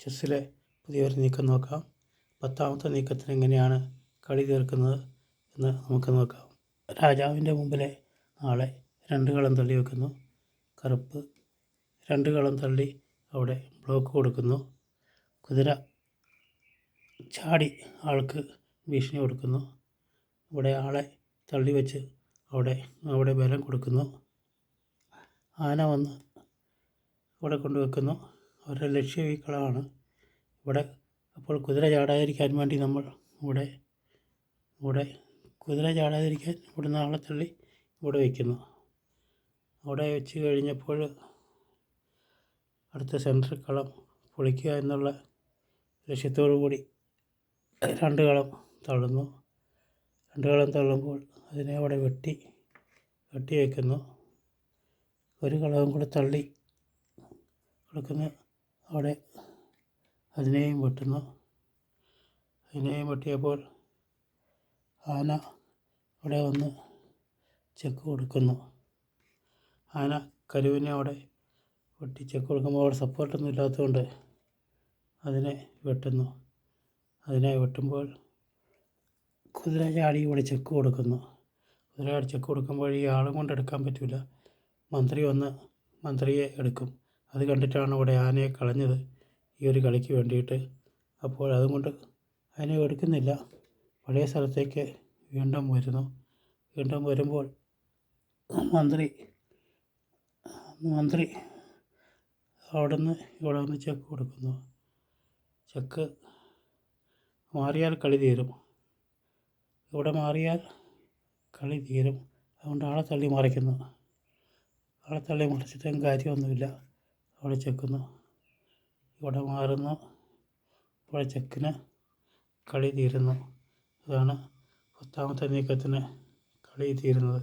ചെസ്സിലെ പുതിയൊരു നീക്കം നോക്കാം. 10ാമത്തെ നീക്കത്തിന് എങ്ങനെയാണ് കളി തീർക്കുന്നത് എന്ന് നമുക്ക് നോക്കാം. രാജാവിൻ്റെ മുമ്പിലെ ആളെ 2 കളം തള്ളി വെക്കുന്നു. കറുപ്പ് 2 കളം തള്ളി അവിടെ ബ്ലോക്ക് കൊടുക്കുന്നു. കുതിര ചാടി ആൾക്ക് ഭീഷണി കൊടുക്കുന്നു. ഇവിടെ ആളെ തള്ളി വെച്ച് അവിടെ ബലം കൊടുക്കുന്നു. ആന വന്ന് ഇവിടെ കൊണ്ടുവെക്കുന്നു. അവരുടെ ലക്ഷ്യം ഈ കളമാണ്. അപ്പോൾ കുതിര ചാടാതിരിക്കാൻ വേണ്ടി നമ്മൾ ഇവിടെ കുതിര ചാടാതിരിക്കാൻ ഇവിടുന്ന് ആളെ തള്ളി ഇവിടെ വയ്ക്കുന്നു. അവിടെ വെച്ച് കഴിഞ്ഞപ്പോൾ അടുത്ത സെൻട്രൽ കളം പൊളിക്കുക എന്നുള്ള ലക്ഷ്യത്തോടു കൂടി 2 കളം തള്ളുന്നു. 2 കളം തള്ളുമ്പോൾ അതിനെ അവിടെ വെട്ടി വയ്ക്കുന്നു. 1 കളവും കൂടെ തള്ളി കൊടുക്കുന്ന അവിടെ അതിനെയും വെട്ടിയപ്പോൾ ആന അവിടെ വന്ന് ചെക്ക് കൊടുക്കുന്നു. ആന കരുവിനെ അവിടെ വെട്ടി ചെക്ക് കൊടുക്കുമ്പോൾ അവിടെ സപ്പോർട്ടൊന്നും ഇല്ലാത്തതുകൊണ്ട് അതിനെ വെട്ടുന്നു. അതിനെ വെട്ടുമ്പോൾ കുതിര ചാടി ഇവിടെ ചെക്ക് കൊടുക്കുന്നു. കുതിര ചാടി ചെക്ക് കൊടുക്കുമ്പോൾ ഈ ആളും കൊണ്ട് എടുക്കാൻ പറ്റില്ല. മന്ത്രി വന്ന് മന്ത്രിയെ എടുക്കും. അത് കണ്ടിട്ടാണ് ഇവിടെ ആനയെ കളഞ്ഞത് ഈ ഒരു കളിക്ക് വേണ്ടിയിട്ട്. അപ്പോൾ അതുകൊണ്ട് അതിനെ എടുക്കുന്നില്ല. പഴയ സ്ഥലത്തേക്ക് വീണ്ടും വരുമ്പോൾ മന്ത്രി ഇവിടെ വന്ന് ചെക്ക് കൊടുക്കുന്നു. ചെക്ക് മാറിയാൽ കളി തീരും. ഇവിടെ മാറിയാൽ കളി തീരും. അതുകൊണ്ട് ആളെ തള്ളി മറിക്കുന്നു. ആളെ തള്ളി മറിച്ചിട്ടും കാര്യമൊന്നുമില്ല. അവിടെ ചെക്കുന്നു. ഇവിടെ മാറുന്നു. ഇവിടെ ചെക്കിന് കളി തീരുന്നു. അതാണ് 10ാമത്തെ നീക്കത്തിന് കളി തീരുന്നത്.